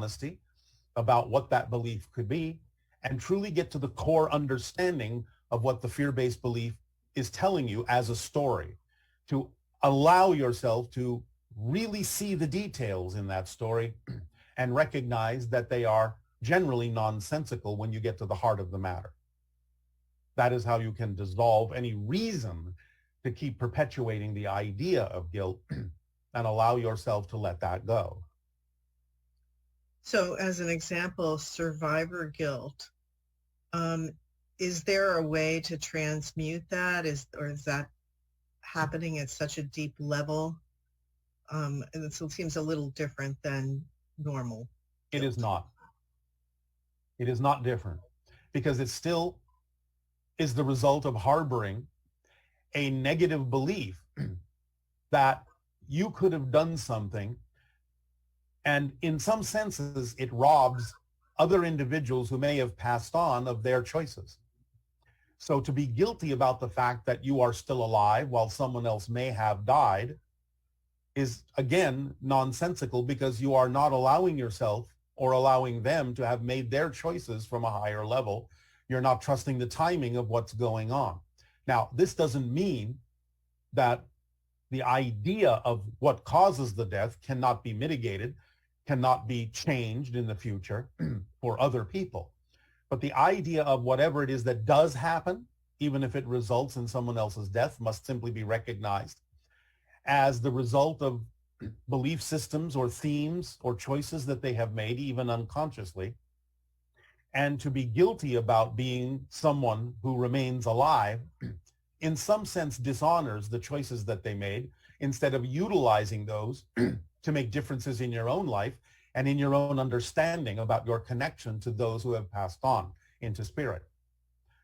honesty about what that belief could be, and truly get to the core understanding of what the fear-based belief is telling you as a story, to allow yourself to really see the details in that story and recognize that they are generally nonsensical when you get to the heart of the matter. That is how you can dissolve any reason to keep perpetuating the idea of guilt and allow yourself to let that go. So as an example, survivor guilt, is there a way to transmute that? Or is that happening at such a deep level? And it seems a little different than normal guilt. It is not. It is not different because it still is the result of harboring a negative belief that you could have done something, and in some senses it robs other individuals who may have passed on of their choices. So to be guilty about the fact that you are still alive while someone else may have died is, again, nonsensical, because you are not allowing yourself or allowing them to have made their choices from a higher level. You're not trusting the timing of what's going on. Now, this doesn't mean that the idea of what causes the death cannot be mitigated, cannot be changed in the future for other people. But the idea of whatever it is that does happen, even if it results in someone else's death, must simply be recognized as the result of belief systems or themes or choices that they have made, even unconsciously. And to be guilty about being someone who remains alive, in some sense, dishonors the choices that they made, instead of utilizing those to make differences in your own life and in your own understanding about your connection to those who have passed on into spirit.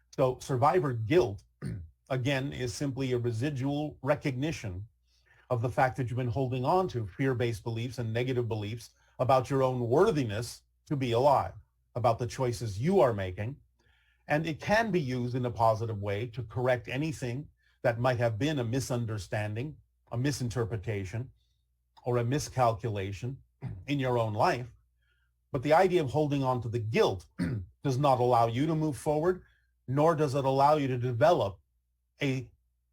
So survivor guilt, again, is simply a residual recognition of the fact that you've been holding on to fear-based beliefs and negative beliefs about your own worthiness to be alive, about the choices you are making. And it can be used in a positive way to correct anything that might have been a misunderstanding, a misinterpretation, or a miscalculation in your own life. But the idea of holding on to the guilt does not allow you to move forward, nor does it allow you to develop a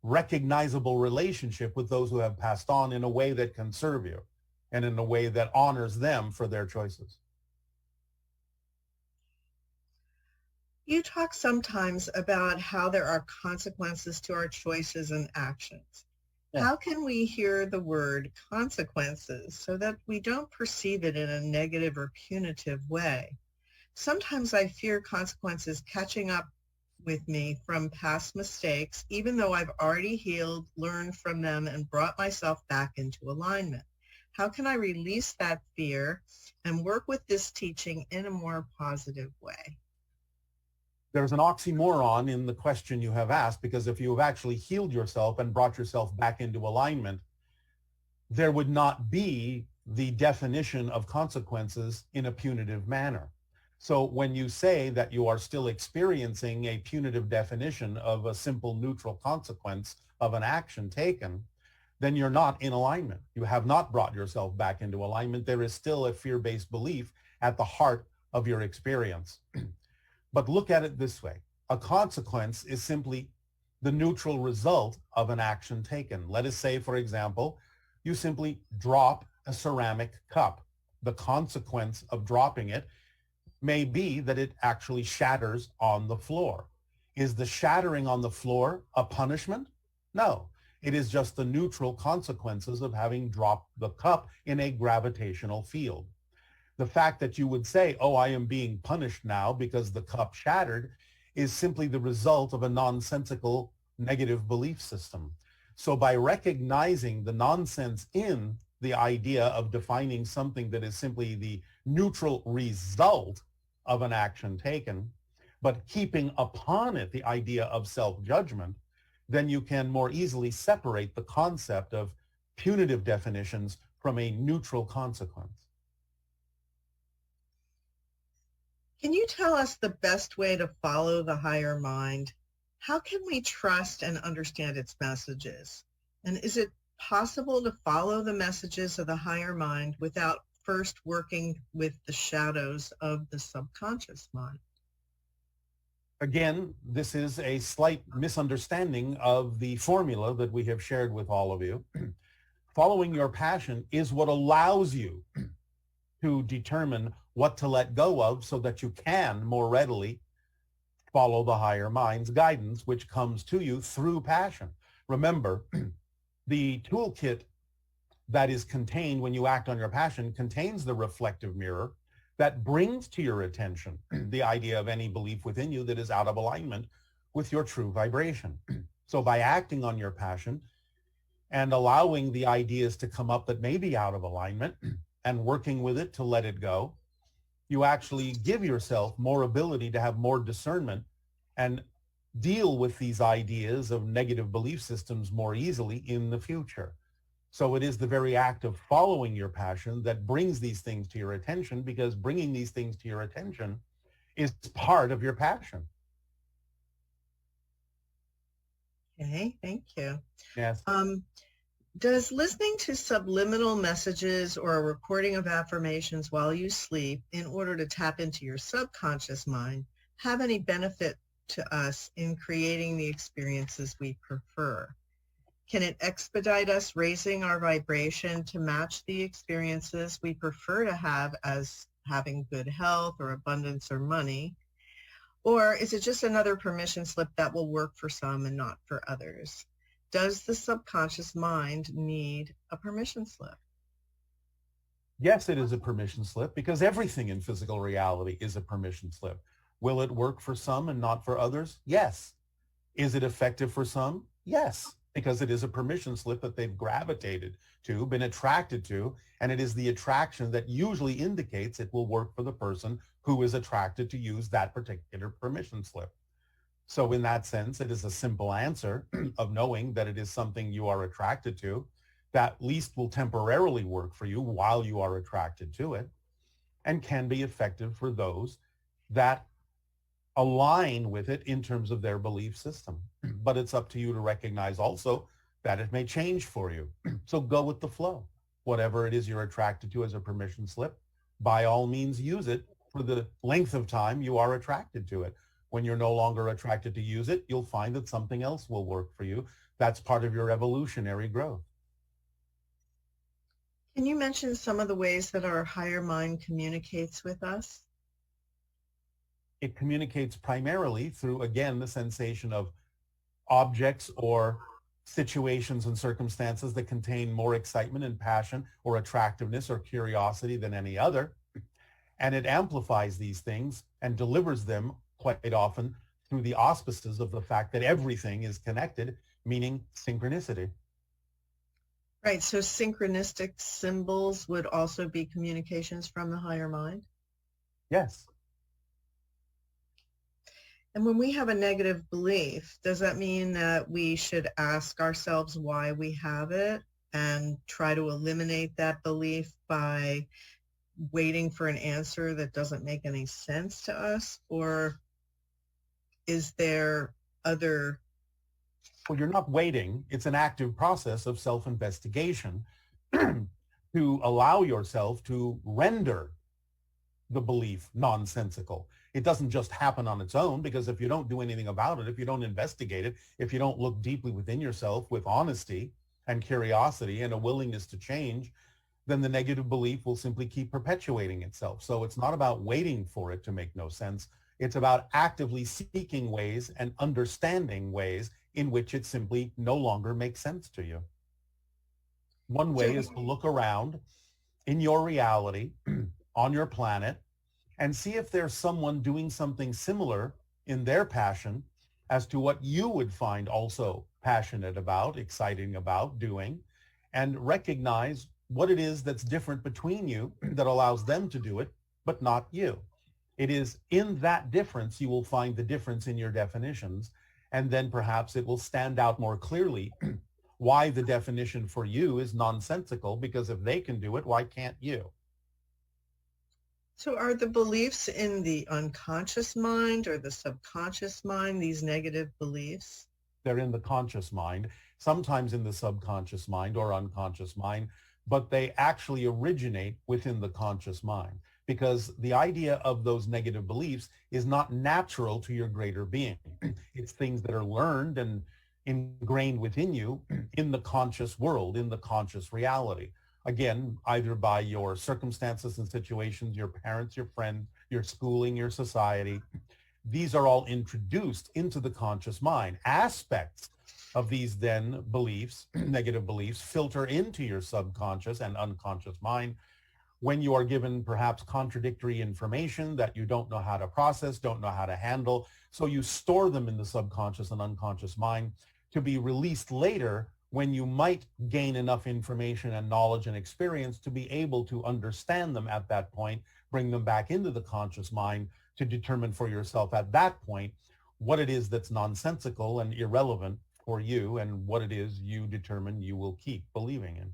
recognizable relationship with those who have passed on in a way that can serve you and in a way that honors them for their choices. You talk sometimes about how there are consequences to our choices and actions. Yeah. How can we hear the word consequences so that we don't perceive it in a negative or punitive way? Sometimes I fear consequences catching up with me from past mistakes, even though I've already healed, learned from them, and brought myself back into alignment. How can I release that fear and work with this teaching in a more positive way? There's an oxymoron in the question you have asked, because if you have actually healed yourself and brought yourself back into alignment, there would not be the definition of consequences in a punitive manner. So when you say that you are still experiencing a punitive definition of a simple neutral consequence of an action taken, then you're not in alignment. You have not brought yourself back into alignment. There is still a fear-based belief at the heart of your experience. But look at it this way. A consequence is simply the neutral result of an action taken. Let us say, for example, you simply drop a ceramic cup. The consequence of dropping it may be that it actually shatters on the floor. Is the shattering on the floor a punishment? No. It is just the neutral consequences of having dropped the cup in a gravitational field. The fact that you would say, oh, I am being punished now because the cup shattered, is simply the result of a nonsensical negative belief system. So by recognizing the nonsense in the idea of defining something that is simply the neutral result of an action taken, but keeping upon it the idea of self-judgment, then you can more easily separate the concept of punitive definitions from a neutral consequence. Can you tell us the best way to follow the higher mind? How can we trust and understand its messages? And is it possible to follow the messages of the higher mind without first working with the shadows of the subconscious mind? Again, this is a slight misunderstanding of the formula that we have shared with all of you. Following your passion is what allows you to determine what to let go of so that you can more readily follow the higher mind's guidance, which comes to you through passion. Remember, the toolkit that is contained when you act on your passion contains the reflective mirror that brings to your attention the idea of any belief within you that is out of alignment with your true vibration. So by acting on your passion and allowing the ideas to come up that may be out of alignment and working with it to let it go, you actually give yourself more ability to have more discernment and deal with these ideas of negative belief systems more easily in the future. So it is the very act of following your passion that brings these things to your attention, because bringing these things to your attention is part of your passion. Okay, thank you. Yes. Does listening to subliminal messages or a recording of affirmations while you sleep in order to tap into your subconscious mind have any benefit to us in creating the experiences we prefer? Can it expedite us raising our vibration to match the experiences we prefer to have, as having good health or abundance or money? Or is it just another permission slip that will work for some and not for others? Does the subconscious mind need a permission slip? Yes, it is a permission slip, because everything in physical reality is a permission slip. Will it work for some and not for others? Yes. Is it effective for some? Yes, because it is a permission slip that they've gravitated to, been attracted to, and it is the attraction that usually indicates it will work for the person who is attracted to use that particular permission slip. So in that sense, it is a simple answer of knowing that it is something you are attracted to that at least will temporarily work for you while you are attracted to it, and can be effective for those that align with it in terms of their belief system. But it's up to you to recognize also that it may change for you. So go with the flow. Whatever it is you're attracted to as a permission slip, by all means use it for the length of time you are attracted to it. When you're no longer attracted to use it, you'll find that something else will work for you. That's part of your evolutionary growth. Can you mention some of the ways that our higher mind communicates with us? It communicates primarily through, again, the sensation of objects or situations and circumstances that contain more excitement and passion or attractiveness or curiosity than any other. And it amplifies these things and delivers them quite often through the auspices of the fact that everything is connected, meaning synchronicity. Right, so synchronistic symbols would also be communications from the higher mind? Yes. And when we have a negative belief, does that mean that we should ask ourselves why we have it and try to eliminate that belief by waiting for an answer that doesn't make any sense to us? Or is there other... Well, you're not waiting. It's an active process of self-investigation to allow yourself to render the belief nonsensical. It doesn't just happen on its own, because if you don't do anything about it, if you don't investigate it, if you don't look deeply within yourself with honesty and curiosity and a willingness to change, then the negative belief will simply keep perpetuating itself. So it's not about waiting for it to make no sense. It's about actively seeking ways and understanding ways in which it simply no longer makes sense to you. One way is to look around in your reality on your planet and see if there's someone doing something similar in their passion as to what you would find also passionate about, exciting about doing, and recognize what it is that's different between you that allows them to do it, but not you. It is in that difference you will find the difference in your definitions, and then perhaps it will stand out more clearly why the definition for you is nonsensical, because if they can do it, why can't you? So are the beliefs in the unconscious mind or the subconscious mind, these negative beliefs? They're in the conscious mind, sometimes in the subconscious mind or unconscious mind, but they actually originate within the conscious mind, because the idea of those negative beliefs is not natural to your greater being. It's things that are learned and ingrained within you in the conscious world, in the conscious reality. Again, either by your circumstances and situations, your parents, your friends, your schooling, your society. These are all introduced into the conscious mind. Aspects of these then beliefs, negative beliefs, filter into your subconscious and unconscious mind when you are given perhaps contradictory information that you don't know how to process, don't know how to handle. So you store them in the subconscious and unconscious mind to be released later when you might gain enough information and knowledge and experience to be able to understand them at that point, bring them back into the conscious mind to determine for yourself at that point what it is that's nonsensical and irrelevant for you and what it is you determine you will keep believing in.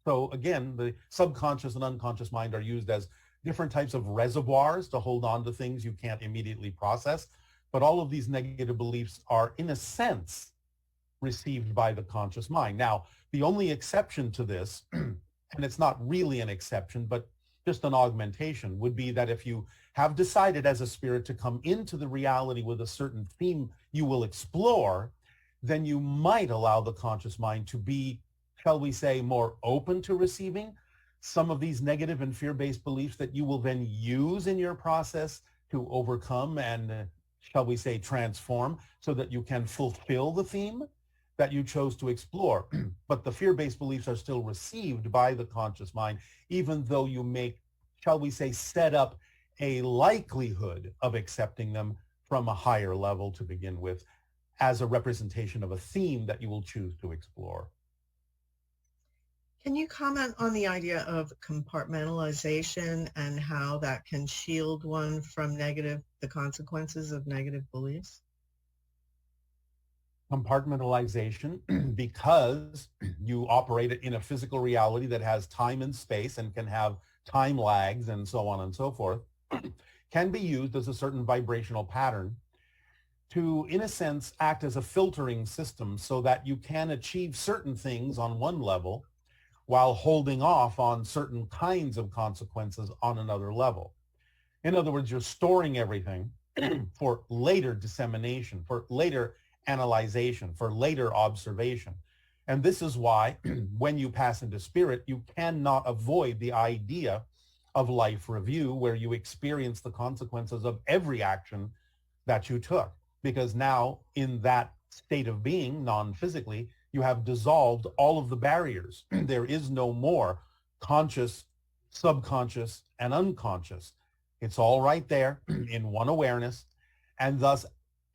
So again, the subconscious and unconscious mind are used as different types of reservoirs to hold on to things you can't immediately process. But all of these negative beliefs are, in a sense, received by the conscious mind. Now, the only exception to this, and it's not really an exception, but just an augmentation, would be that if you have decided as a spirit to come into the reality with a certain theme you will explore, then you might allow the conscious mind to be, shall we say, more open to receiving some of these negative and fear-based beliefs that you will then use in your process to overcome and, shall we say, transform so that you can fulfill the theme that you chose to explore. But the fear-based beliefs are still received by the conscious mind, even though you make, shall we say, set up a likelihood of accepting them from a higher level to begin with as a representation of a theme that you will choose to explore. Can you comment on the idea of compartmentalization and how that can shield one from the consequences of negative beliefs? Compartmentalization, because you operate it in a physical reality that has time and space and can have time lags and so on and so forth, can be used as a certain vibrational pattern to, in a sense, act as a filtering system so that you can achieve certain things on one level while holding off on certain kinds of consequences on another level. In other words, you're storing everything for later dissemination, for later analyzation, for later observation. And this is why when you pass into spirit, you cannot avoid the idea of life review, where you experience the consequences of every action that you took. Because now in that state of being, non-physically, you have dissolved all of the barriers. There is no more conscious, subconscious, and unconscious. It's all right there in one awareness. And thus,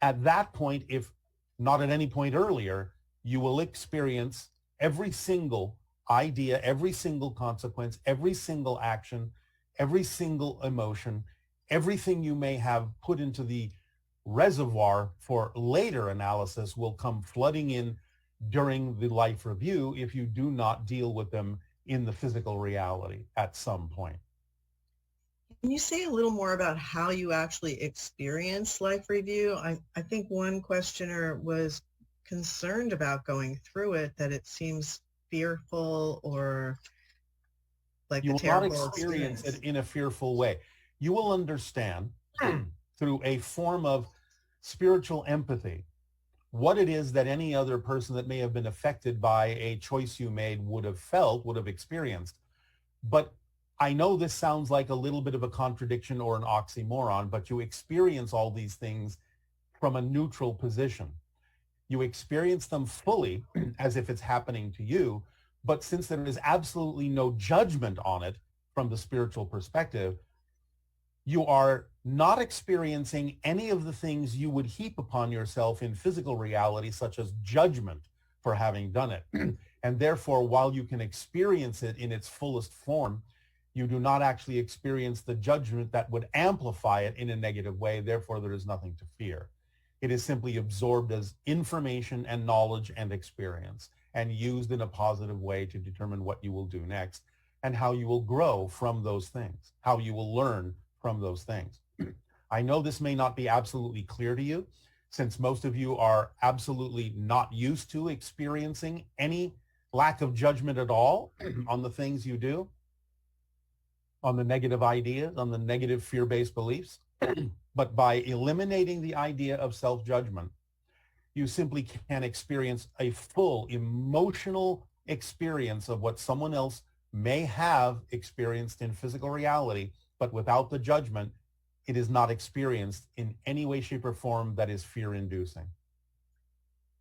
at that point, if not at any point earlier, you will experience every single idea, every single consequence, every single action, every single emotion, everything you may have put into the reservoir for later analysis will come flooding in during the life review if you do not deal with them in the physical reality at some point. Can you say a little more about how you actually experience life review? I think one questioner was concerned about going through it, that it seems fearful or like You a will not terrible experience experience. it in a fearful way. You will understand through a form of spiritual empathy what it is that any other person that may have been affected by a choice you made would have felt, would have experienced. But I know this sounds like a little bit of a contradiction or an oxymoron, but you experience all these things from a neutral position. You experience them fully as if it's happening to you. But since there is absolutely no judgment on it from the spiritual perspective, you are not experiencing any of the things you would heap upon yourself in physical reality, such as judgment for having done it. And therefore, while you can experience it in its fullest form, you do not actually experience the judgment that would amplify it in a negative way. Therefore, there is nothing to fear. It is simply absorbed as information and knowledge and experience and used in a positive way to determine what you will do next and how you will grow from those things, how you will learn from those things. I know this may not be absolutely clear to you, since most of you are absolutely not used to experiencing any lack of judgment at all on the things you do, on the negative ideas, on the negative fear-based beliefs. But by eliminating the idea of self-judgment, you simply can experience a full emotional experience of what someone else may have experienced in physical reality, but without the judgment, it is not experienced in any way, shape, or form that is fear-inducing.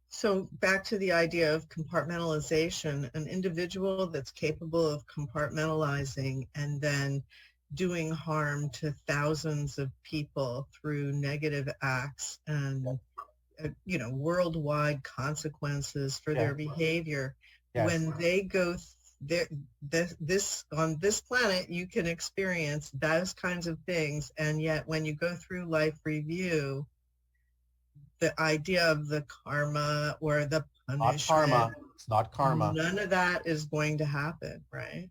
So back to the idea of compartmentalization, an individual that's capable of compartmentalizing and then doing harm to thousands of people through negative acts and worldwide consequences for their behavior. Yes. When they go this on this planet, you can experience those kinds of things, and yet when you go through life review, the idea of the karma or the punishment, Not karma. It's not karma. none of that is going to happen, right?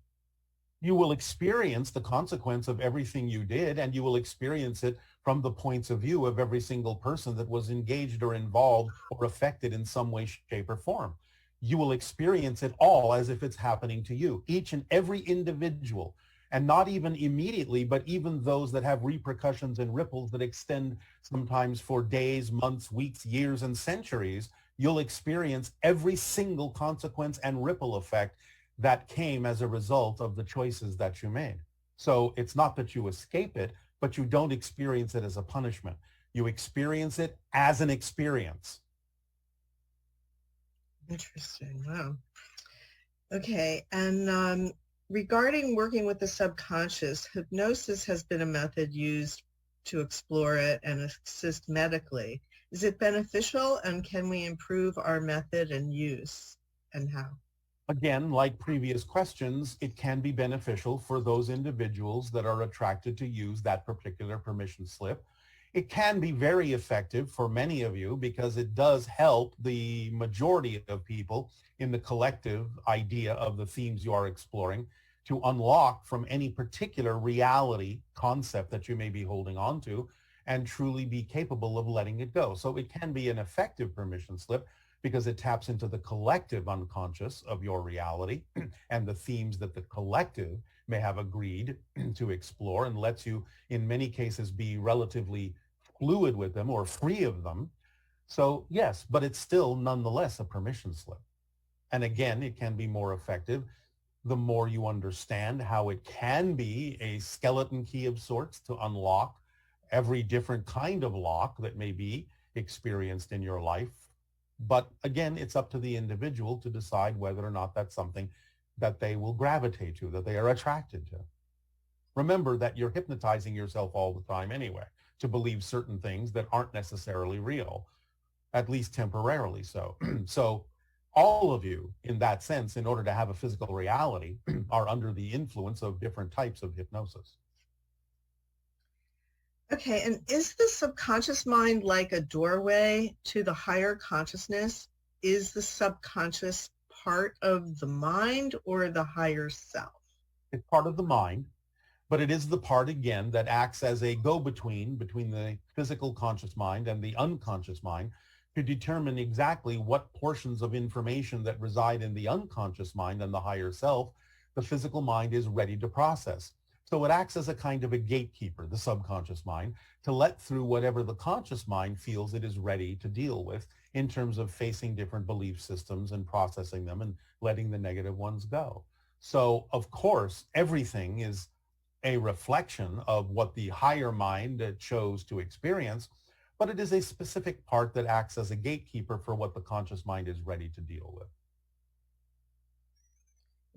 You will experience the consequence of everything you did, and you will experience it from the points of view of every single person that was engaged or involved or affected in some way, shape, or form. You will experience it all as if it's happening to you, each and every individual, and not even immediately, but even those that have repercussions and ripples that extend sometimes for days, months, weeks, years, and centuries. You'll experience every single consequence and ripple effect that came as a result of the choices that you made. So it's not that you escape it, but you don't experience it as a punishment. You experience it as an experience. Interesting. Wow. Okay. And regarding working with the subconscious, hypnosis has been a method used to explore it and assist medically. Is it beneficial, and can we improve our method and use, and how? Again, like previous questions, it can be beneficial for those individuals that are attracted to use that particular permission slip. It can be very effective for many of you because it does help the majority of people in the collective idea of the themes you are exploring to unlock from any particular reality concept that you may be holding on to and truly be capable of letting it go. So it can be an effective permission slip because it taps into the collective unconscious of your reality and the themes that the collective may have agreed to explore, and lets you, in many cases, be relatively fluid with them or free of them. So yes, but it's still nonetheless a permission slip. And again, it can be more effective the more you understand how it can be a skeleton key of sorts to unlock every different kind of lock that may be experienced in your life. But again, it's up to the individual to decide whether or not that's something that they will gravitate to, that they are attracted to. Remember that you're hypnotizing yourself all the time anyway to believe certain things that aren't necessarily real, at least temporarily so. So all of you, in that sense, in order to have a physical reality, are under the influence of different types of hypnosis. Okay, and is the subconscious mind like a doorway to the higher consciousness? Is the subconscious part of the mind or the higher self? It's part of the mind, but it is the part, again, that acts as a go-between between the physical conscious mind and the unconscious mind to determine exactly what portions of information that reside in the unconscious mind and the higher self the physical mind is ready to process. So it acts as a kind of a gatekeeper, the subconscious mind, to let through whatever the conscious mind feels it is ready to deal with in terms of facing different belief systems and processing them and letting the negative ones go. So, of course, everything is a reflection of what the higher mind chose to experience, but it is a specific part that acts as a gatekeeper for what the conscious mind is ready to deal with.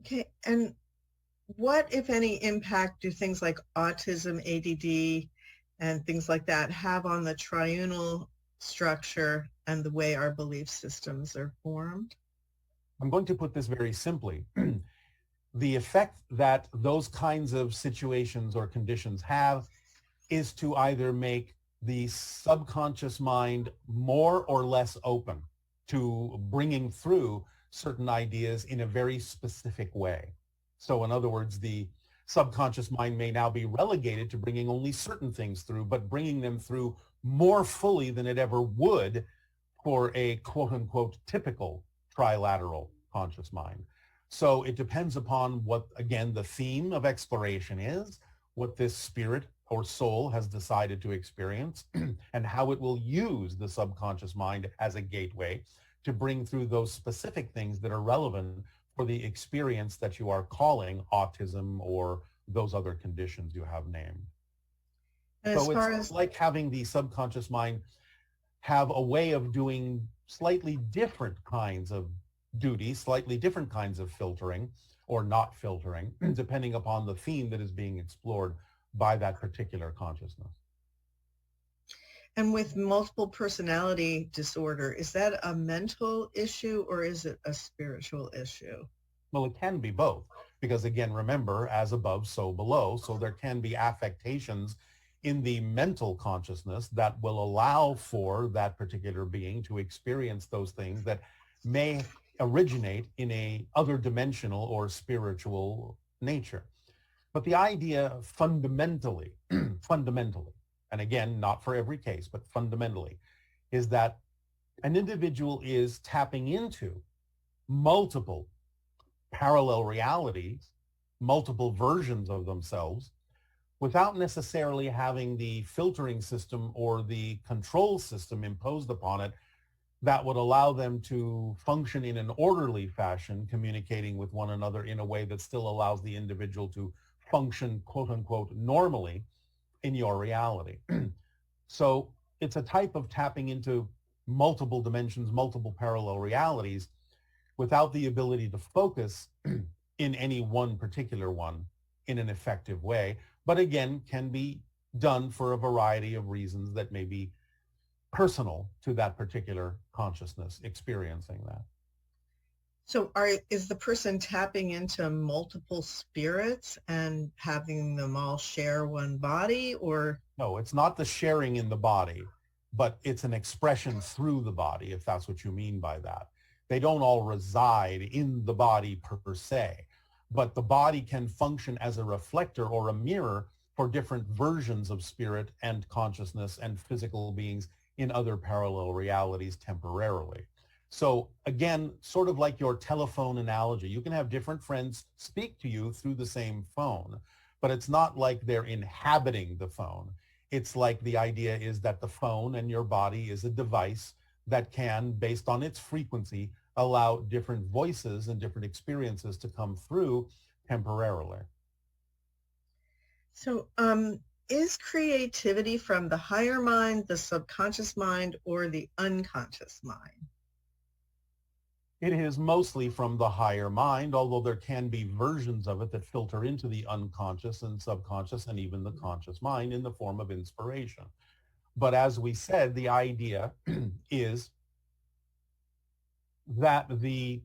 Okay, and what, if any, impact do things like autism, ADD, and things like that have on the triunal structure and the way our belief systems are formed? I'm going to put this very simply. The effect that those kinds of situations or conditions have is to either make the subconscious mind more or less open to bringing through certain ideas in a very specific way. So in other words, the subconscious mind may now be relegated to bringing only certain things through, but bringing them through more fully than it ever would for a quote unquote typical trilateral conscious mind. So it depends upon what, again, the theme of exploration is, what this spirit or soul has decided to experience, and how it will use the subconscious mind as a gateway to bring through those specific things that are relevant for the experience that you are calling autism or those other conditions you have named. And as So it's far as like having the subconscious mind have a way of doing slightly different kinds of duties, slightly different kinds of filtering or not filtering, depending upon the theme that is being explored by that particular consciousness. and with multiple personality disorder, is that a mental issue or is it a spiritual issue? Well, it can be both, because again, remember, as above, so below. So there can be affectations in the mental consciousness that will allow for that particular being to experience those things that may originate in a other dimensional or spiritual nature. But the idea fundamentally, fundamentally, and again, not for every case, but fundamentally, is that an individual is tapping into multiple parallel realities, multiple versions of themselves, without necessarily having the filtering system or the control system imposed upon it that would allow them to function in an orderly fashion, communicating with one another in a way that still allows the individual to function, quote unquote, normally in your reality. So it's a type of tapping into multiple dimensions, multiple parallel realities without the ability to focus in any one particular one in an effective way, but again, can be done for a variety of reasons that may be personal to that particular consciousness experiencing that. So is the person tapping into multiple spirits and having them all share one body, or? No, it's not the sharing in the body, but it's an expression through the body, if that's what you mean by that. They don't all reside in the body per se, but the body can function as a reflector or a mirror for different versions of spirit and consciousness and physical beings in other parallel realities temporarily. So again, sort of like your telephone analogy, you can have different friends speak to you through the same phone, but it's not like they're inhabiting the phone. It's like the idea is that the phone and your body is a device that can, based on its frequency, allow different voices and different experiences to come through temporarily. So is creativity from the higher mind, the subconscious mind, or the unconscious mind? It is mostly from the higher mind, although there can be versions of it that filter into the unconscious and subconscious and even the conscious mind in the form of inspiration. But as we said, the idea is that the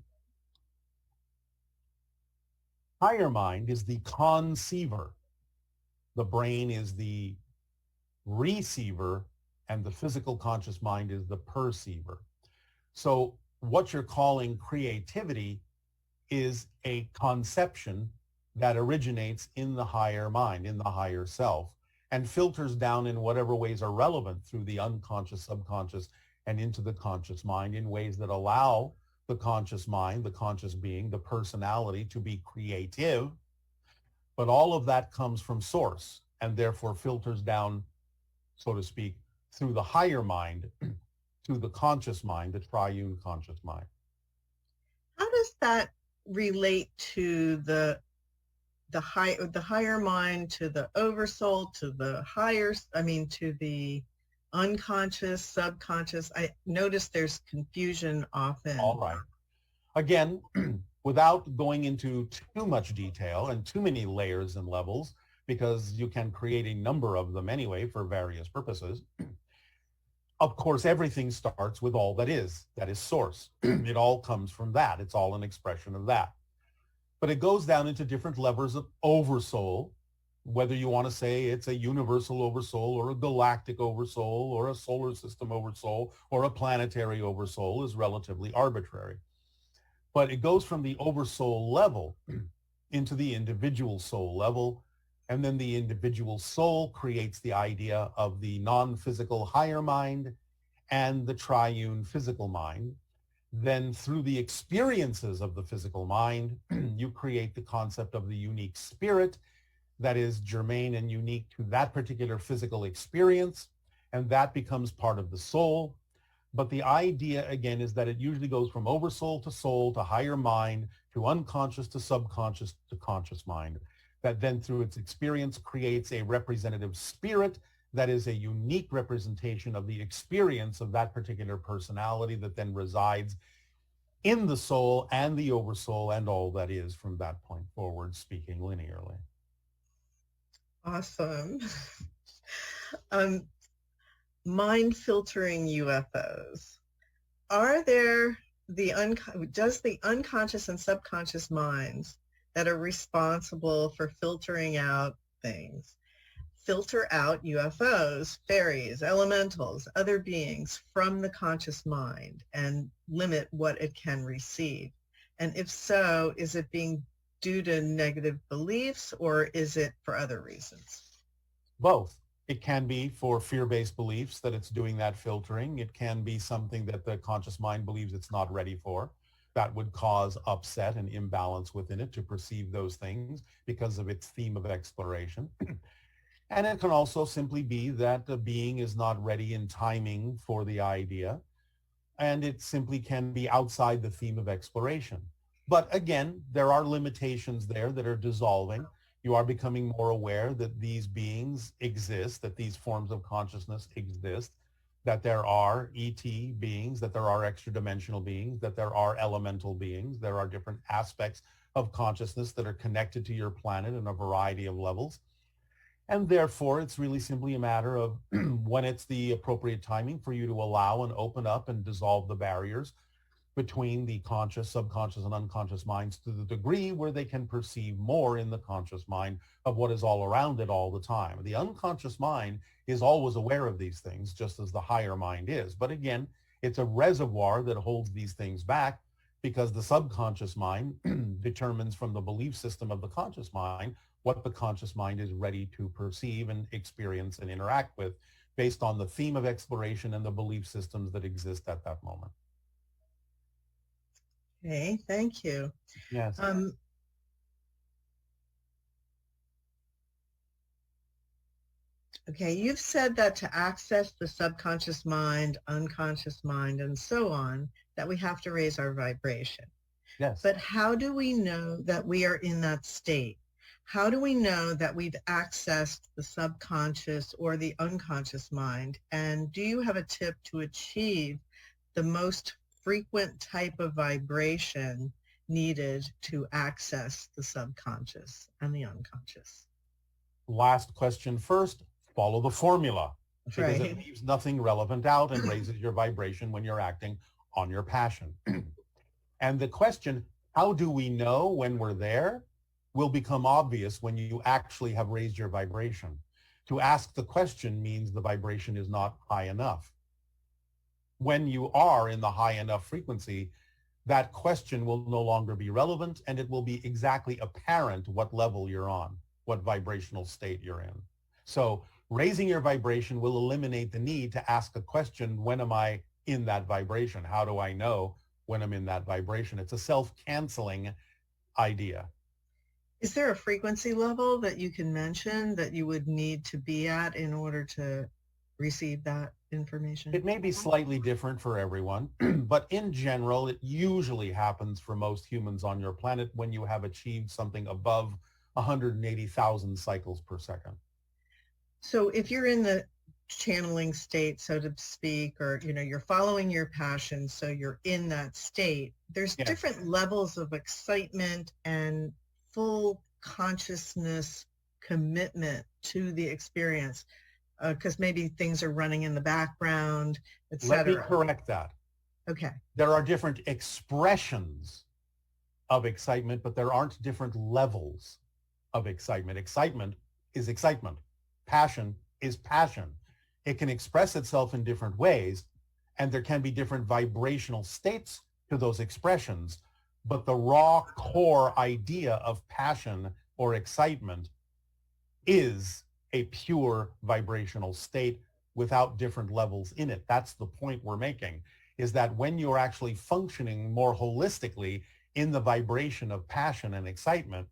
higher mind is the conceiver. The brain is the receiver, and the physical conscious mind is the perceiver. So what you're calling creativity is a conception that originates in the higher mind, in the higher self, and filters down in whatever ways are relevant through the unconscious, subconscious, and into the conscious mind in ways that allow the conscious mind, the conscious being, the personality to be creative. But all of that comes from source and therefore filters down, so to speak, through the higher mind to the conscious mind, the triune conscious mind. How does that relate to the higher mind, to the oversoul, to the higher, to the unconscious, subconscious? I notice there's confusion often. All right. Again, without going into too much detail and too many layers and levels, because you can create a number of them anyway for various purposes. Of course, everything starts with all that is source. It all comes from that. It's all an expression of that. But it goes down into different levels of oversoul, whether you want to say it's a universal oversoul or a galactic oversoul or a solar system oversoul or a planetary oversoul is relatively arbitrary. But it goes from the oversoul level into the individual soul level. And then the individual soul creates the idea of the non-physical higher mind and the triune physical mind Then through the experiences of the physical mind, you create the concept of the unique spirit that is germane and unique to that particular physical experience, and that becomes part of the soul. But the idea, again, is that it usually goes from oversoul to higher mind, to unconscious to subconscious to conscious mind, that then through its experience creates a representative spirit that is a unique representation of the experience of that particular personality that then resides in the soul and the oversoul and all that is from that point forward, speaking linearly. Awesome. um, Mind filtering UFOs. Are there does the unconscious and subconscious minds that are responsible for filtering out things filter out UFOs, fairies, elementals, other beings from the conscious mind and limit what it can receive? And if so, is it being due to negative beliefs or is it for other reasons? Both. It can be for fear-based beliefs that it's doing that filtering. It can be something that the conscious mind believes it's not ready for. That would cause upset and imbalance within it to perceive those things because of its theme of exploration. And it can also simply be that the being is not ready in timing for the idea, and it simply can be outside the theme of exploration. But again, there are limitations there that are dissolving. You are becoming more aware that these beings exist, that these forms of consciousness exist, that there are ET beings, that there are extra dimensional beings, that there are elemental beings, there are different aspects of consciousness that are connected to your planet in a variety of levels. And therefore, it's really simply a matter of when it's the appropriate timing for you to allow and open up and dissolve the barriers between the conscious, subconscious, and unconscious minds to the degree where they can perceive more in the conscious mind of what is all around it all the time. The unconscious mind is always aware of these things, just as the higher mind is. But again, it's a reservoir that holds these things back because the subconscious mind determines from the belief system of the conscious mind what the conscious mind is ready to perceive and experience and interact with based on the theme of exploration and the belief systems that exist at that moment. Okay, thank you. Yes. Okay, you've said that to access the subconscious mind, unconscious mind, and so on, that we have to raise our vibration. Yes. But how do we know that we are in that state? How do we know that we've accessed the subconscious or the unconscious mind? And do you have a tip to achieve the most frequent type of vibration needed to access the subconscious and the unconscious? Last question first, follow the formula because Right. it leaves nothing relevant out and raises your vibration when you're acting on your passion. And the question, how do we know when we're there, will become obvious when you actually have raised your vibration. To ask the question means the vibration is not high enough. When you are in the high enough frequency, that question will no longer be relevant and it will be exactly apparent what level you're on, what vibrational state you're in. So raising your vibration will eliminate the need to ask a question, when am I in that vibration? How do I know when I'm in that vibration? It's a self-canceling idea. Is there a frequency level that you can mention that you would need to be at in order to receive that information? It may be slightly different for everyone, but in general, it usually happens for most humans on your planet when you have achieved something above 180,000 cycles per second. So if you're in the channeling state, so to speak, or you're following your passion, so you're in that state, there's Yes. different levels of excitement and full consciousness commitment to the experience, because maybe things are running in the background, Let me etc. correct that. Okay. There are different expressions of excitement, but there aren't different levels of excitement. Excitement is excitement. Passion is passion. It can express itself in different ways, and there can be different vibrational states to those expressions. But the raw core idea of passion or excitement is a pure vibrational state without different levels in it. That's the point we're making. is that when you're actually functioning more holistically in the vibration of passion and excitement,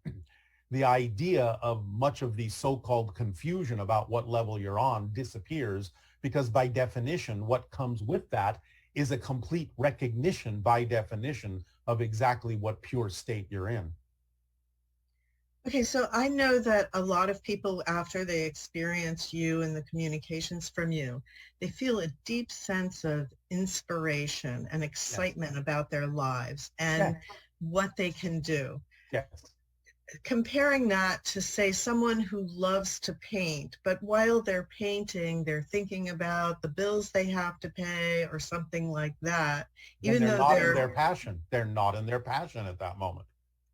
the idea of much of the so-called confusion about what level you're on disappears, because by definition, what comes with that is a complete recognition by definition of exactly what pure state you're in. Okay, so I know that a lot of people, after they experience you and the communications from you, they feel a deep sense of inspiration and excitement about their lives and what they can do. Yes. Comparing that to, say, someone who loves to paint, but while they're painting, they're thinking about the bills they have to pay or something like that, Then even they're though not in their passion. They're not in their passion at that moment.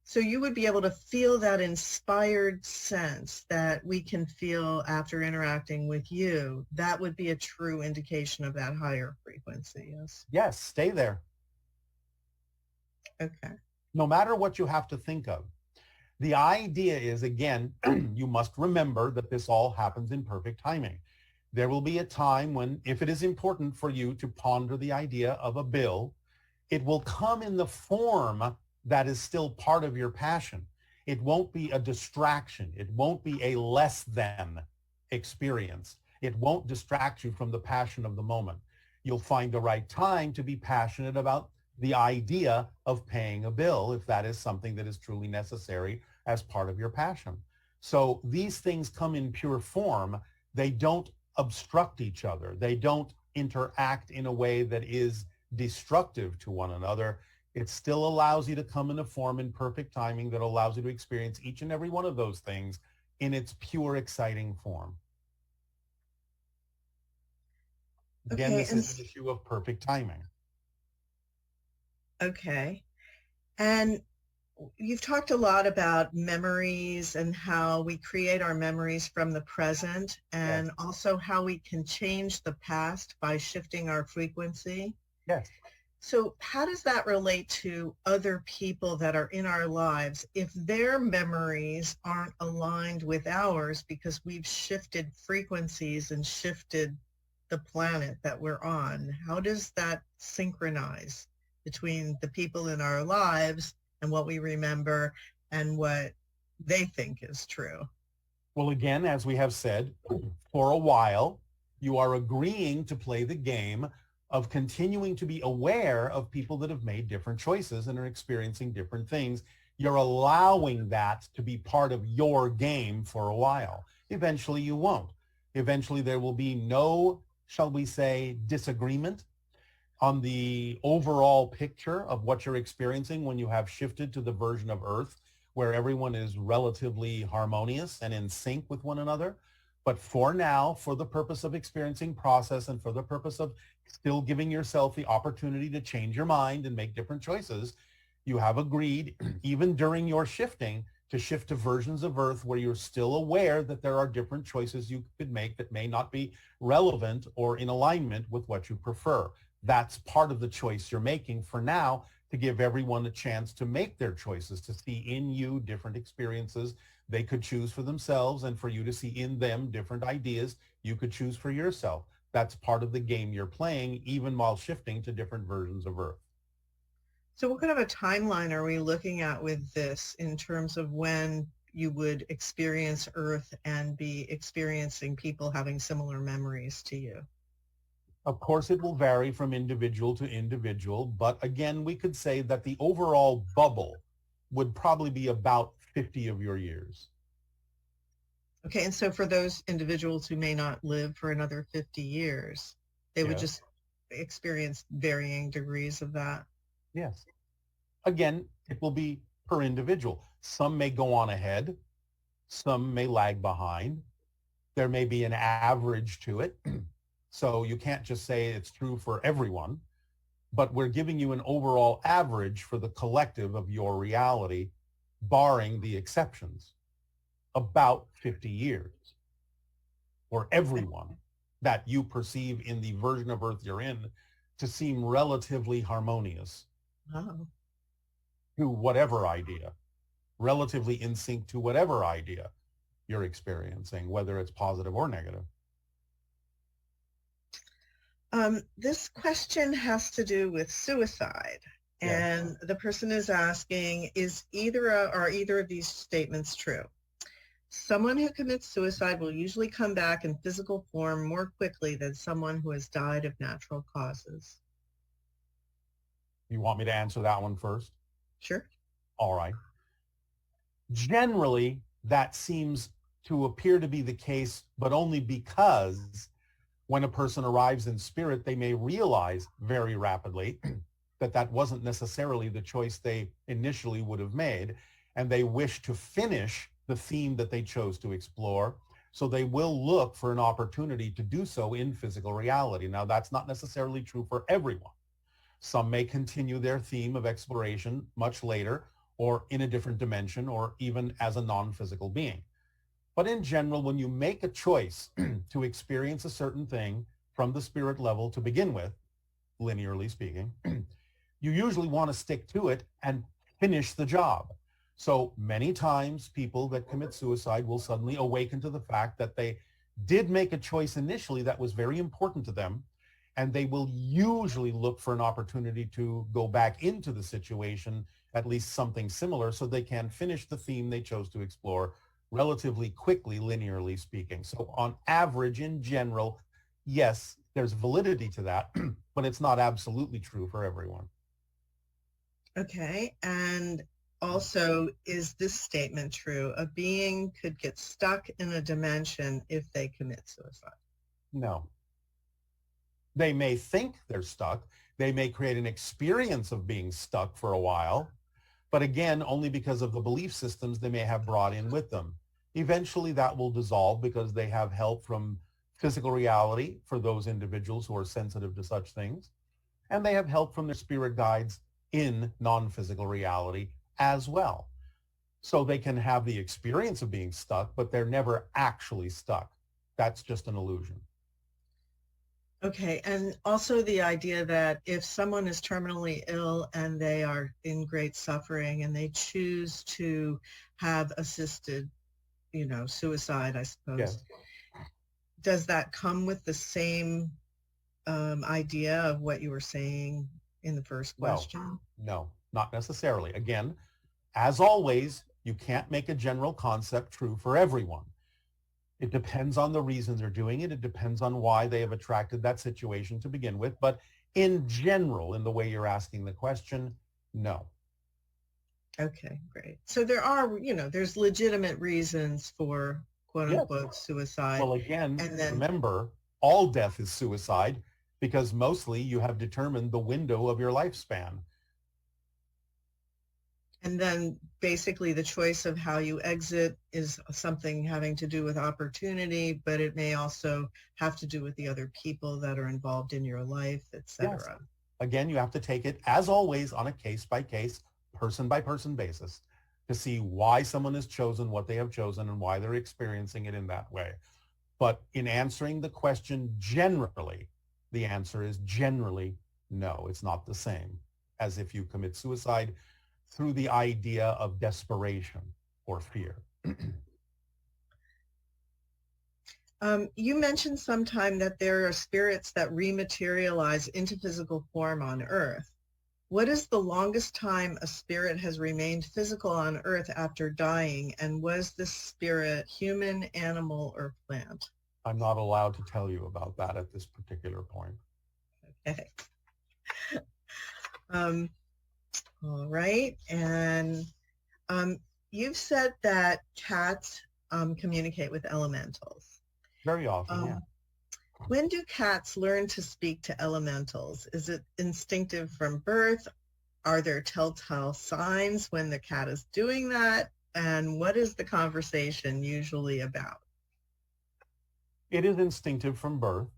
So you would be able to feel that inspired sense that we can feel after interacting with you. That would be a true indication of that higher frequency, yes? Yes, stay there. Okay. No matter what you have to think of. The idea is, again, you must remember that this all happens in perfect timing. There will be a time when, if it is important for you to ponder the idea of a bill, it will come in the form that is still part of your passion. It won't be a distraction. It won't be a less than experience. It won't distract you from the passion of the moment. You'll find the right time to be passionate about the idea of paying a bill, if that is something that is truly necessary as part of your passion. So these things come in pure form. They don't obstruct each other. They don't interact in a way that is destructive to one another. It still allows you to come in a form in perfect timing that allows you to experience each and every one of those things in its pure, exciting form. Again, this is an issue of perfect timing. Okay. And you've talked a lot about memories and how we create our memories from the present, and also how we can change the past by shifting our frequency. Yes. So how does that relate to other people that are in our lives if their memories aren't aligned with ours because we've shifted frequencies and shifted the planet that we're on? How does that synchronize between the people in our lives and what we remember and what they think is true? Well, again, as we have said, for a while, you are agreeing to play the game of continuing to be aware of people that have made different choices and are experiencing different things. You're allowing that to be part of your game for a while. Eventually you won't. Eventually there will be no, shall we say, disagreement on the overall picture of what you're experiencing when you have shifted to the version of Earth where everyone is relatively harmonious and in sync with one another. But for now, for the purpose of experiencing process and for the purpose of still giving yourself the opportunity to change your mind and make different choices, you have agreed, even during your shifting, to shift to versions of Earth where you're still aware that there are different choices you could make that may not be relevant or in alignment with what you prefer. That's part of the choice you're making for now, to give everyone a chance to make their choices, to see in you different experiences they could choose for themselves, and for you to see in them different ideas you could choose for yourself. That's part of the game you're playing, even while shifting to different versions of Earth. So what kind of a timeline are we looking at with this in terms of when you would experience Earth and be experiencing people having similar memories to you? Of course, it will vary from individual to individual, but again, we could say that the overall bubble would probably be about 50 of your years. Okay, and so for those individuals who may not live for another 50 years, they would just experience varying degrees of that? Yes. Again, it will be per individual. Some may go on ahead. Some may lag behind. There may be an average to it. So you can't just say it's true for everyone, but we're giving you an overall average for the collective of your reality, barring the exceptions, about 50 years for everyone that you perceive in the version of Earth you're in to seem relatively harmonious to whatever idea, relatively in sync to whatever idea you're experiencing, whether it's positive or negative. This question has to do with suicide. Yeah. And the person is asking, are either of these statements true? Someone who commits suicide will usually come back in physical form more quickly than someone who has died of natural causes. You want me to answer that one first? Sure. All right. Generally, that seems to appear to be the case, but only because when a person arrives in spirit, they may realize very rapidly that that wasn't necessarily the choice they initially would have made, and they wish to finish the theme that they chose to explore. So they will look for an opportunity to do so in physical reality. Now, that's not necessarily true for everyone. Some may continue their theme of exploration much later, or in a different dimension, or even as a non-physical being. But in general, when you make a choice to experience a certain thing from the spirit level to begin with, linearly speaking, you usually want to stick to it and finish the job. So many times people that commit suicide will suddenly awaken to the fact that they did make a choice initially that was very important to them, and they will usually look for an opportunity to go back into the situation, at least something similar, so they can finish the theme they chose to explore relatively quickly, linearly speaking. So on average, in general, yes, there's validity to that, but it's not absolutely true for everyone. Okay. And also, is this statement true? A being could get stuck in a dimension if they commit suicide. No. They may think they're stuck. They may create an experience of being stuck for a while, but again, only because of the belief systems they may have brought in with them. Eventually that will dissolve because they have help from physical reality for those individuals who are sensitive to such things. And they have help from their spirit guides in non-physical reality as well. So they can have the experience of being stuck, but they're never actually stuck. That's just an illusion. Okay. And also the idea that if someone is terminally ill and they are in great suffering and they choose to have assisted, suicide, I suppose, Yes. does that come with the same idea of what you were saying in the first No, question? no, not necessarily. Again, as always, you can't make a general concept true for everyone. It depends on the reasons they're doing it. It depends on why they have attracted that situation to begin with. But in general, in the way you're asking the question, no. Okay, great. So there are, there's legitimate reasons for quote Yes. unquote suicide. Well, again, And then remember, all death is suicide because mostly you have determined the window of your lifespan. basically the choice of how you exit is something having to do with opportunity, but it may also have to do with the other people that are involved in your life, Yes. etc. Again, you have to take it, as always, on a case-by-case, person-by-person basis to see why someone has chosen what they have chosen and why they're experiencing it in that way. But in answering the question generally, the answer is generally no. It's not the same as if you commit suicide through the idea of desperation or fear. You mentioned sometime that there are spirits that rematerialize into physical form on Earth. What is the longest time a spirit has remained physical on Earth after dying? And was this spirit human, animal, or plant? I'm not allowed to tell you about that at this particular point. Okay. All right. And you've said that cats communicate with elementals. Very often, yeah. When do cats learn to speak to elementals? Is it instinctive from birth? Are there telltale signs when the cat is doing that? And what is the conversation usually about? It is instinctive from birth.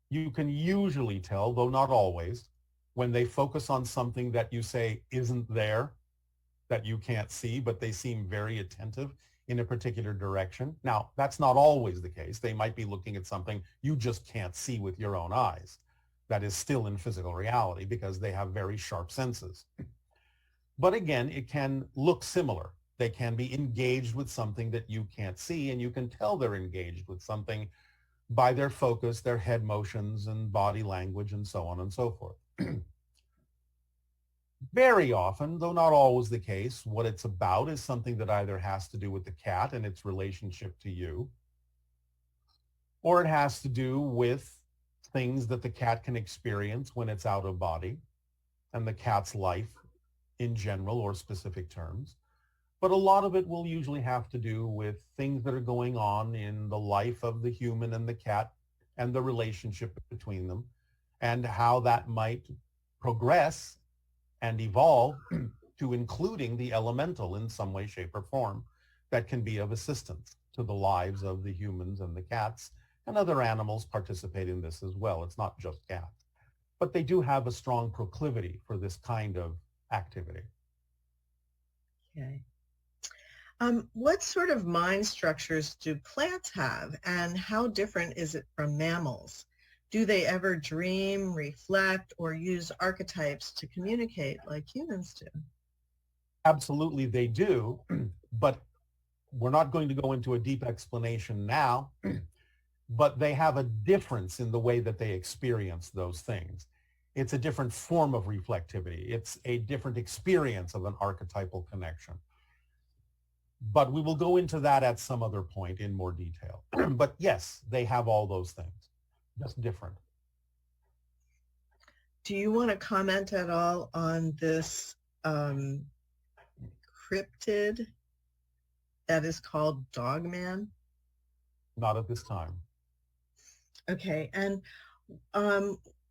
You can usually tell, though not always, when they focus on something that you say isn't there, that you can't see, but they seem very attentive in a particular direction. Now, that's not always the case. They might be looking at something you just can't see with your own eyes. That is still in physical reality because they have very sharp senses. But again, it can look similar. They can be engaged with something that you can't see, and you can tell they're engaged with something by their focus, their head motions and body language and so on and so forth. Very often, though not always the case, what it's about is something that either has to do with the cat and its relationship to you, or it has to do with things that the cat can experience when it's out of body and the cat's life in general or specific terms. But a lot of it will usually have to do with things that are going on in the life of the human and the cat and the relationship between them and how that might progress and evolve to including the elemental in some way, shape, or form that can be of assistance to the lives of the humans and the cats, and other animals participate in this as well. It's not just cats. But they do have a strong proclivity for this kind of activity. Okay. What sort of mind structures do plants have, and how different is it from mammals? Do they ever dream, reflect, or use archetypes to communicate like humans do? Absolutely, they do, but we're not going to go into a deep explanation now, but they have a difference in the way that they experience those things. It's a different form of reflectivity. It's a different experience of an archetypal connection. But we will go into that at some other point in more detail. But yes, they have all those things, just different. Do you want to comment at all on this cryptid that is called Dogman? Not at this time. Okay, and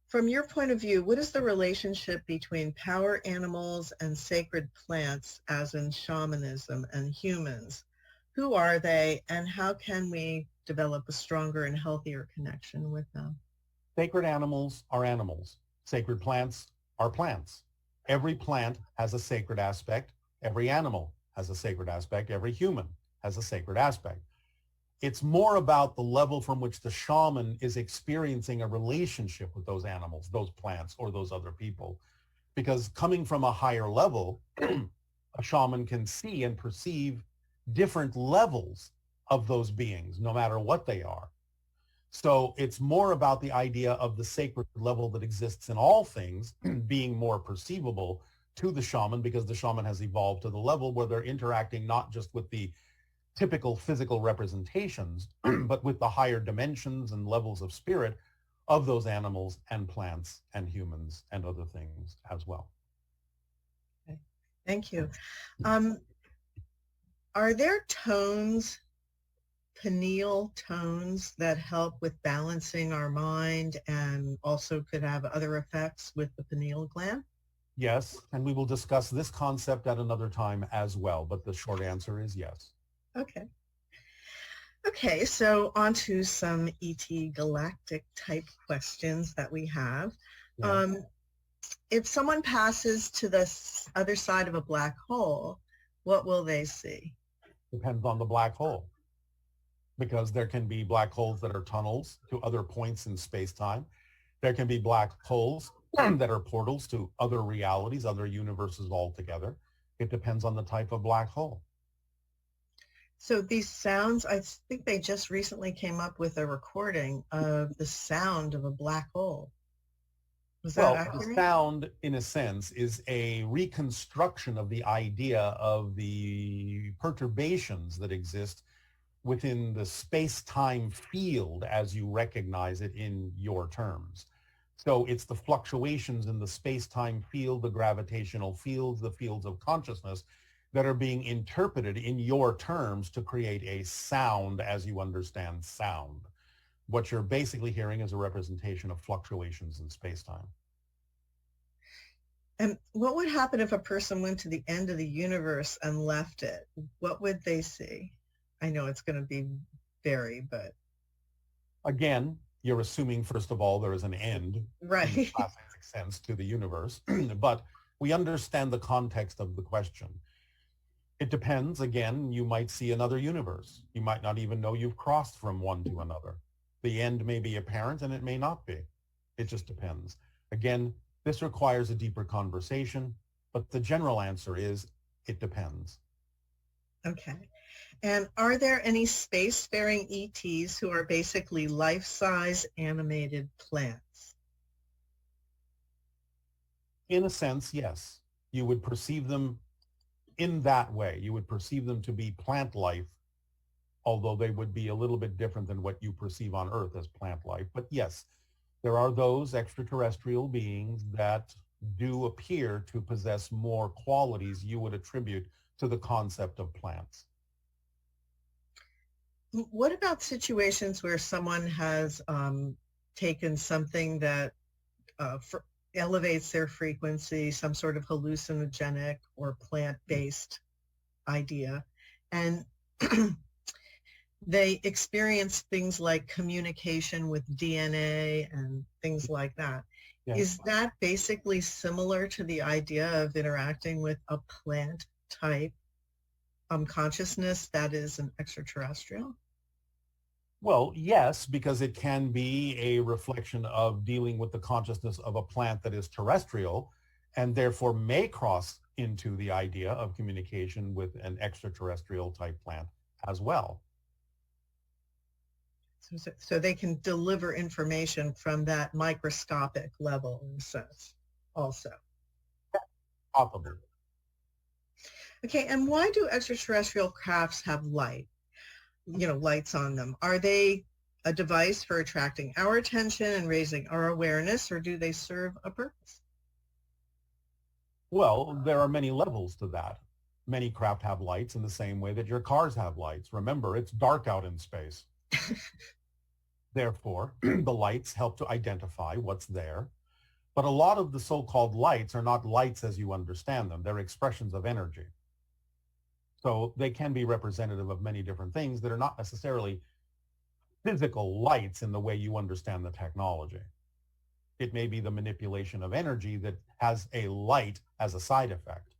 from your point of view, what is the relationship between power animals and sacred plants, as in shamanism, and humans? Who are they, and how can we develop a stronger and healthier connection with them? Sacred animals are animals. Sacred plants are plants. Every plant has a sacred aspect. Every animal has a sacred aspect. Every human has a sacred aspect. It's more about the level from which the shaman is experiencing a relationship with those animals, those plants, or those other people. Because coming from a higher level, a shaman can see and perceive different levels of those beings, no matter what they are. So it's more about the idea of the sacred level that exists in all things being more perceivable to the shaman, because the shaman has evolved to the level where they're interacting not just with the typical physical representations, but with the higher dimensions and levels of spirit of those animals and plants and humans and other things as well. Okay. Thank you. Are there tones, pineal tones, that help with balancing our mind and also could have other effects with the pineal gland? Yes, and we will discuss this concept at another time as well, but the short answer is yes. Okay. Okay, so on to some ET galactic type questions that we have. Yeah. If someone passes to the other side of a black hole, what will they see? Depends on the black hole, because there can be black holes that are tunnels to other points in space-time. There can be black holes that are portals to other realities, other universes altogether. It depends on the type of black hole. So these sounds, I think they just recently came up with a recording of the sound of a black hole. Was that Well, accurate? the sound, in a sense, is a reconstruction of the idea of the perturbations that exist within the space-time field as you recognize it in your terms. So it's the fluctuations in the space-time field, the gravitational fields, the fields of consciousness that are being interpreted in your terms to create a sound as you understand sound. What you're basically hearing is a representation of fluctuations in space-time. And what would happen if a person went to the end of the universe and left it? What would they see? I know it's going to be vary, but... Again, you're assuming, first of all, there is an end, right, in the classic sense, to the universe, but we understand the context of the question. It depends. Again, you might see another universe. You might not even know you've crossed from one to another. The end may be apparent and it may not be. It just depends. Again, this requires a deeper conversation, but the general answer is it depends. Okay. And are there any spacefaring ETs who are basically life-size animated plants? In a sense, yes. You would perceive them in that way. You would perceive them to be plant life, although they would be a little bit different than what you perceive on Earth as plant life. But yes, there are those extraterrestrial beings that do appear to possess more qualities you would attribute to the concept of plants. What about situations where someone has taken something that elevates their frequency, some sort of hallucinogenic or plant-based idea, and they experience things like communication with DNA and things like that? Yeah. Is that basically similar to the idea of interacting with a plant type consciousness that is an extraterrestrial? Well, yes, because it can be a reflection of dealing with the consciousness of a plant that is terrestrial and therefore may cross into the idea of communication with an extraterrestrial type plant as well. So they can deliver information from that microscopic level in a sense also. Possibly. Okay, and why do extraterrestrial crafts have light? Lights on them. Are they a device for attracting our attention and raising our awareness, or do they serve a purpose? Well, there are many levels to that. Many craft have lights in the same way that your cars have lights. Remember, it's dark out in space. Therefore, the lights help to identify what's there. But a lot of the so-called lights are not lights as you understand them. They're expressions of energy. So they can be representative of many different things that are not necessarily physical lights in the way you understand the technology. It may be the manipulation of energy that has a light as a side effect.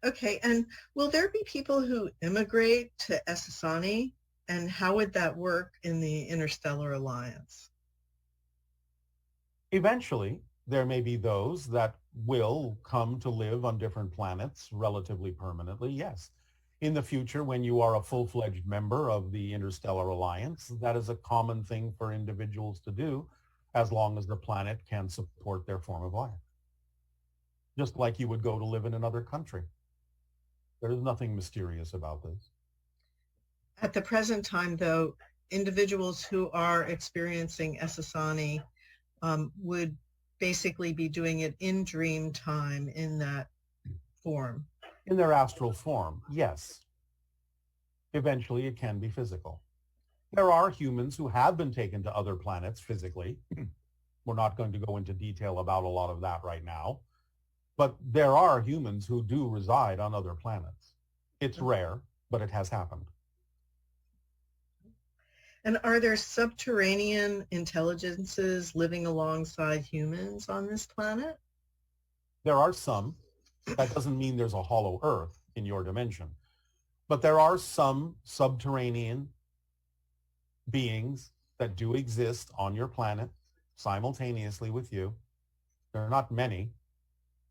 Okay, and will there be people who immigrate to Essassani, and how would that work in the Interstellar Alliance? Eventually, there may be those that will come to live on different planets relatively permanently, yes. In the future, when you are a full-fledged member of the Interstellar Alliance, that is a common thing for individuals to do as long as the planet can support their form of life. Just like you would go to live in another country. There is nothing mysterious about this. At the present time, though, individuals who are experiencing Essassani would basically be doing it in dream time in that form. In their astral form, yes. Eventually, it can be physical. There are humans who have been taken to other planets physically. We're not going to go into detail about a lot of that right now. But there are humans who do reside on other planets. It's rare, but it has happened. And are there subterranean intelligences living alongside humans on this planet? There are some. That doesn't mean there's a hollow Earth in your dimension. But there are some subterranean beings that do exist on your planet simultaneously with you. There are not many.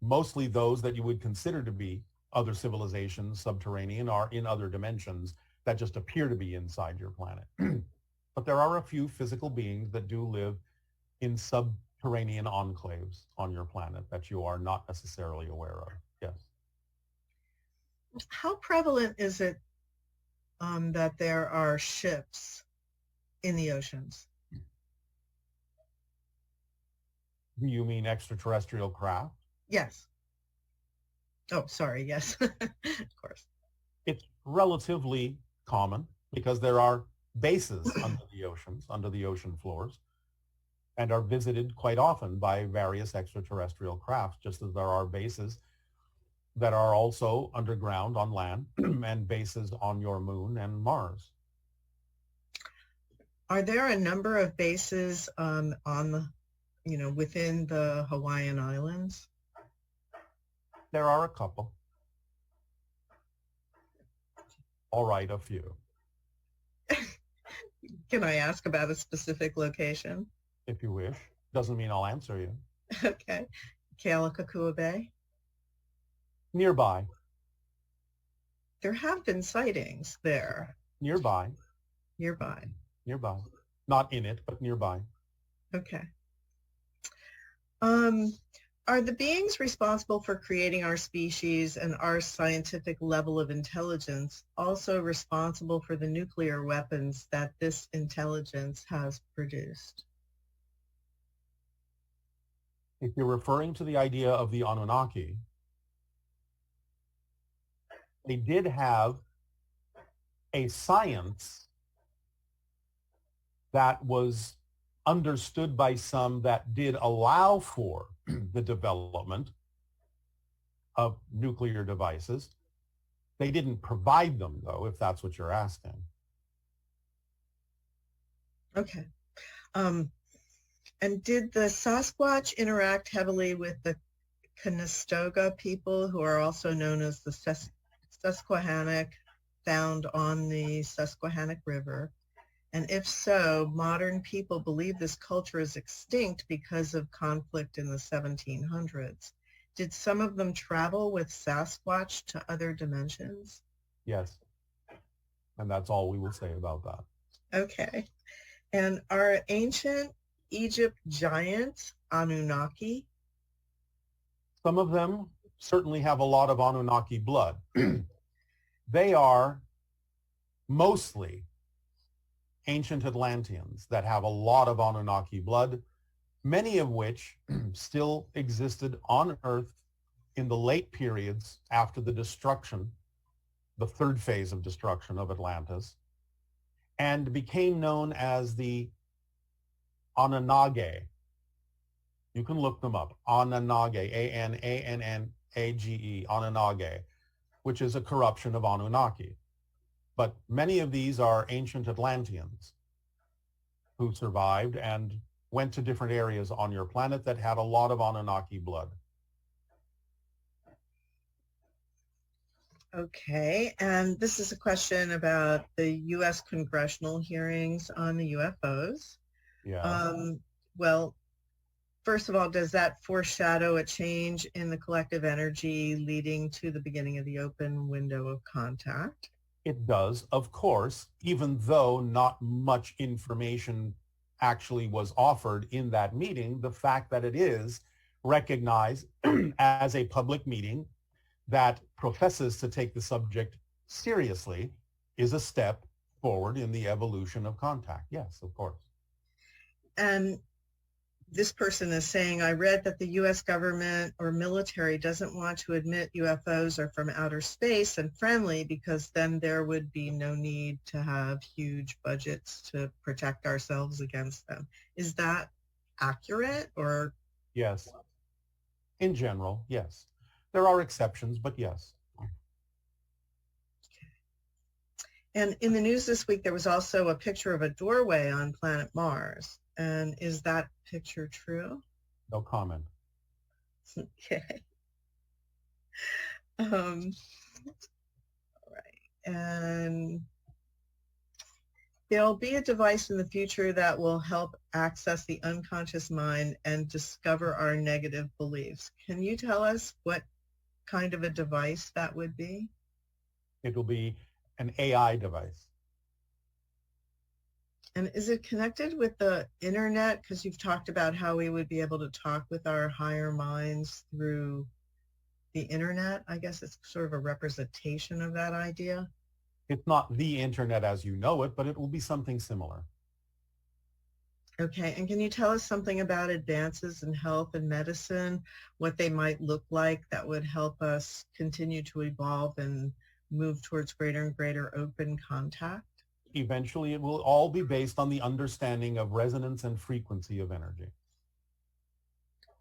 Mostly those that you would consider to be other civilizations, subterranean, are in other dimensions that just appear to be inside your planet. But there are a few physical beings that do live in subterranean enclaves on your planet that you are not necessarily aware of. Yes. How prevalent is it that there are ships in the oceans? Do you mean extraterrestrial craft? Yes. Oh, sorry. Yes, of course. It's relatively common because there are bases under the oceans, under the ocean floors, and are visited quite often by various extraterrestrial crafts, just as there are bases that are also underground on land and bases on your moon and Mars. Are there a number of bases on the, within the Hawaiian Islands? There are a couple. All right, a few. Can I ask about a specific location? If you wish. Doesn't mean I'll answer you. Okay. Kealakekua Bay? Nearby. there have been sightings there Nearby, nearby. nearby. Not in it, but nearby. Okay. Um, are the beings responsible for creating our species and our scientific level of intelligence also responsible for the nuclear weapons that this intelligence has produced? If you're referring to the idea of the Anunnaki, they did have a science that was understood by some that did allow for the development of nuclear devices. They didn't provide them, though, if that's what you're asking. Okay. And did the Sasquatch interact heavily with the Conestoga people, who are also known as the Susquehannock, found on the Susquehannock River? And if so, modern people believe this culture is extinct because of conflict in the 1700s. Did some of them travel with Sasquatch to other dimensions? Yes. And that's all we will say about that. Okay. And are ancient Egypt giants Anunnaki? Some of them certainly have a lot of Anunnaki blood. They are mostly ancient Atlanteans that have a lot of Anunnaki blood, many of which still existed on Earth in the late periods after the destruction, the third phase of destruction of Atlantis, and became known as the Anunnage. You can look them up. Anunnage, Anannage, Anunnage, which is a corruption of Anunnaki. But many of these are ancient Atlanteans who survived and went to different areas on your planet that had a lot of Anunnaki blood. Okay, and this is a question about the U.S. congressional hearings on the UFOs. Yeah. Well, first of all, does that foreshadow a change in the collective energy leading to the beginning of the open window of contact? It does, of course, even though not much information actually was offered in that meeting. The fact that it is recognized as a public meeting that professes to take the subject seriously is a step forward in the evolution of contact. Yes, of course. And this person is saying, I read that the U.S. government or military doesn't want to admit UFOs are from outer space and friendly because then there would be no need to have huge budgets to protect ourselves against them. Is that accurate or? Yes. In general, yes. There are exceptions, but yes. And in the news this week, there was also a picture of a doorway on planet Mars. And is that picture true? No comment. Okay. All right. And there'll be a device in the future that will help access the unconscious mind and discover our negative beliefs. Can you tell us what kind of a device that would be? It will be an AI device. And is it connected with the internet? Because you've talked about how we would be able to talk with our higher minds through the internet. I guess it's sort of a representation of that idea. It's not the internet as you know it, but it will be something similar. Okay, and can you tell us something about advances in health and medicine, what they might look like that would help us continue to evolve and move towards greater and greater open contact? Eventually, it will all be based on the understanding of resonance and frequency of energy.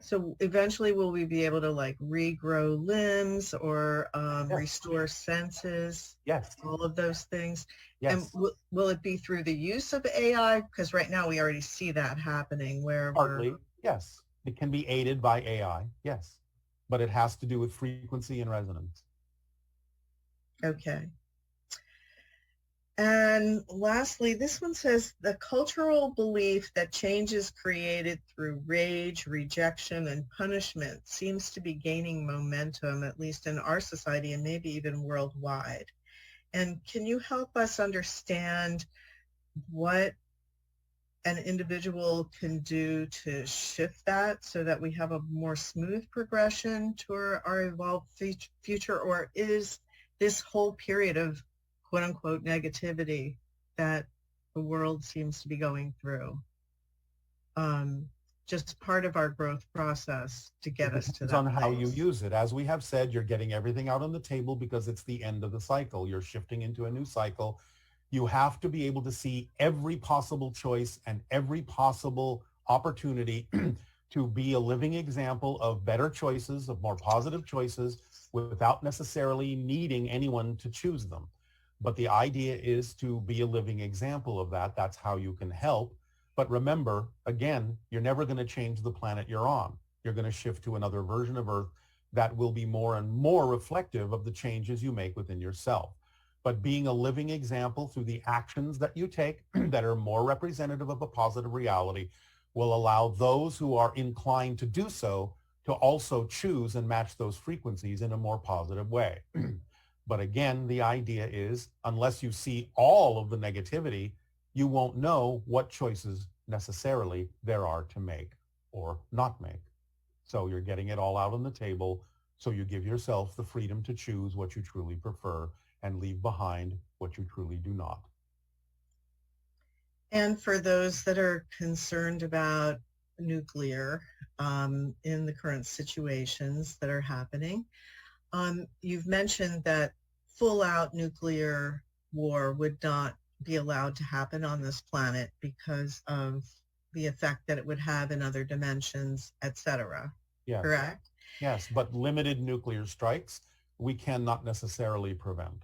So eventually will we be able to like regrow limbs or Yes. restore senses? Yes. All of those things? Yes. And will it be through the use of AI? Because right now we already see that happening where Partly, yes. It can be aided by AI, yes. But it has to do with frequency and resonance. Okay. And lastly, this one says the cultural belief that change is created through rage, rejection, and punishment seems to be gaining momentum, at least in our society and maybe even worldwide. And can you help us understand what an individual can do to shift that so that we have a more smooth progression to our evolved future? Or is this whole period of quote unquote negativity that the world seems to be going through just part of our growth process to get us to Depends that on how you place? use it. As we have said, you're getting everything out on the table because it's the end of the cycle. You're shifting into a new cycle. You have to be able to see every possible choice and every possible opportunity to be a living example of better choices, of more positive choices, without necessarily needing anyone to choose them. But the idea is to be a living example of that. That's how you can help. But remember, again, you're never going to change the planet you're on. You're going to shift to another version of Earth that will be more and more reflective of the changes you make within yourself. But being a living example through the actions that you take that are more representative of a positive reality will allow those who are inclined to do so to also choose and match those frequencies in a more positive way. But again, the idea is unless you see all of the negativity, you won't know what choices necessarily there are to make or not make. So you're getting it all out on the table. So you give yourself the freedom to choose what you truly prefer and leave behind what you truly do not. And for those that are concerned about nuclear in the current situations that are happening, you've mentioned that full out nuclear war would not be allowed to happen on this planet because of the effect that it would have in other dimensions, etc. Yes. Correct? Yes, but limited nuclear strikes we cannot necessarily prevent.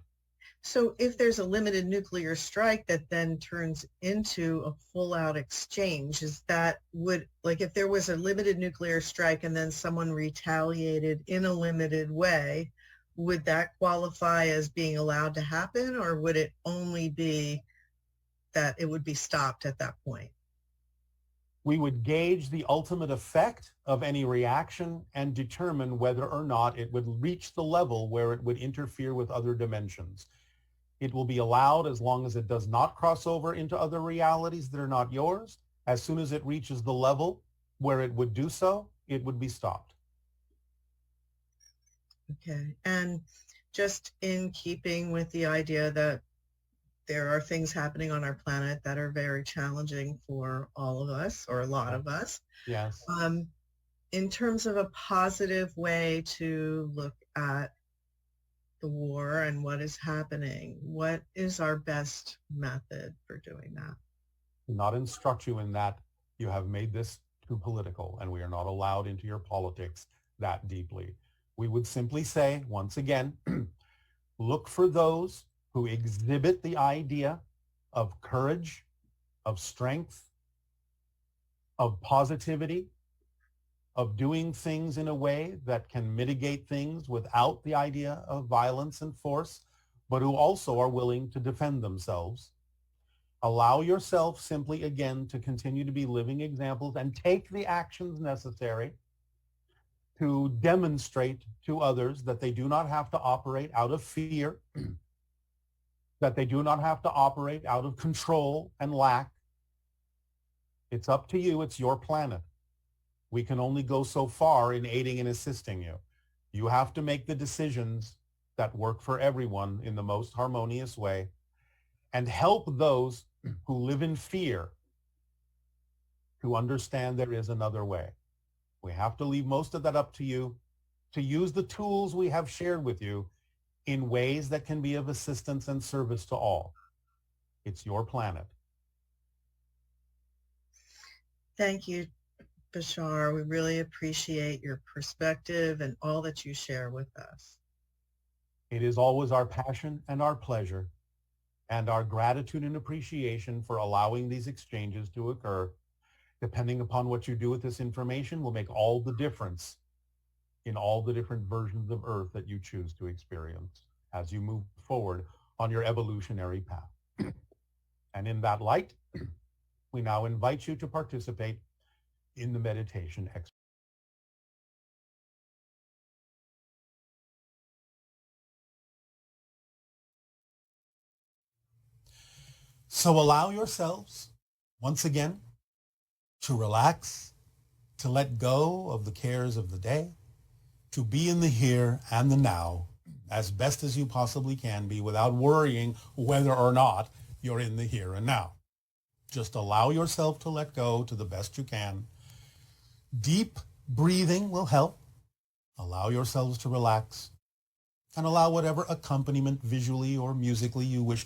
So if there's a limited nuclear strike that then turns into a full-out exchange, is that would, like if there was a limited nuclear strike and then someone retaliated in a limited way, would that qualify as being allowed to happen, or would it only be that it would be stopped at that point? We would gauge the ultimate effect of any reaction and determine whether or not it would reach the level where it would interfere with other dimensions. It will be allowed as long as it does not cross over into other realities that are not yours. As soon as it reaches the level where it would do so, it would be stopped. Okay. And just in keeping with the idea that there are things happening on our planet that are very challenging for all of us, or a lot of us. Yes. In terms of a positive way to look at the war and what is happening, what is our best method for doing that? Do not instruct you in that. You have made this too political, and we are not allowed into your politics that deeply. We would simply say, once again, look for those who exhibit the idea of courage, of strength, of positivity, of doing things in a way that can mitigate things without the idea of violence and force, but who also are willing to defend themselves. Allow yourself simply again to continue to be living examples and take the actions necessary to demonstrate to others that they do not have to operate out of fear, that they do not have to operate out of control and lack. It's up to you. It's your planet. We can only go so far in aiding and assisting you. You have to make the decisions that work for everyone in the most harmonious way and help those who live in fear to understand there is another way. We have to leave most of that up to you to use the tools we have shared with you in ways that can be of assistance and service to all. It's your planet. Thank you, Bashar. We really appreciate your perspective and all that you share with us. It is always our passion and our pleasure and our gratitude and appreciation for allowing these exchanges to occur. Depending upon what you do with this information will make all the difference in all the different versions of Earth that you choose to experience as you move forward on your evolutionary path. And in that light, we now invite you to participate in the meditation exercise. So allow yourselves, once again, to relax, to let go of the cares of the day, to be in the here and the now as best as you possibly can be without worrying whether or not you're in the here and now. Just allow yourself to let go to the best you can. Deep breathing will help. Allow yourselves to relax and allow whatever accompaniment visually or musically you wish to